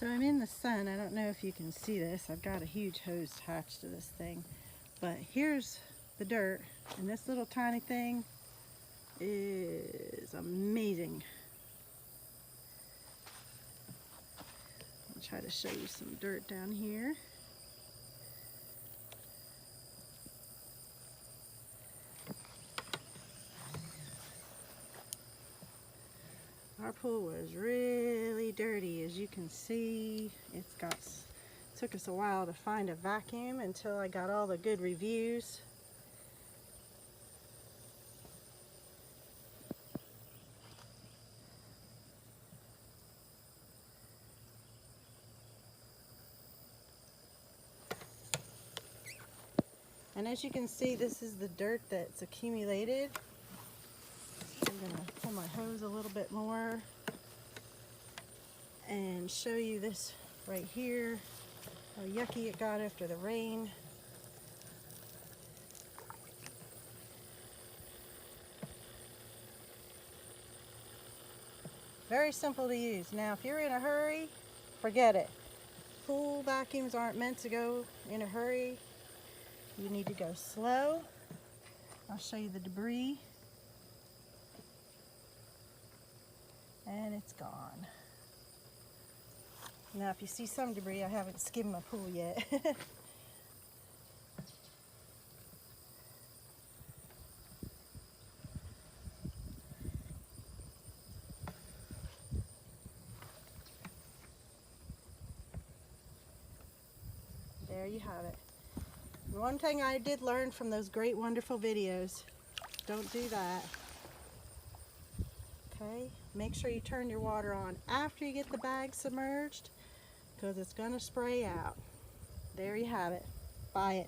So I'm in the sun. I don't know if you can see this. I've got a huge hose attached to this thing. But here's the dirt, and this little tiny thing is amazing. I'll try to show you some dirt down here. Our pool was really dirty, as you can see. Took us a while to find a vacuum until I got all the good reviews. And as you can see, this is the dirt that's accumulated. I'm going to pull my hose a little bit more and show you this right here, how yucky it got after the rain. Very simple to use. Now, if you're in a hurry, forget it. Pool vacuums aren't meant to go in a hurry. You need to go slow. I'll show you the debris. And it's gone. Now, if you see some debris, I haven't skimmed my pool yet. There you have it. One thing I did learn from those great, wonderful videos, don't do that. Okay, make sure you turn your water on after you get the bag submerged, because it's going to spray out. There you have it. Buy it.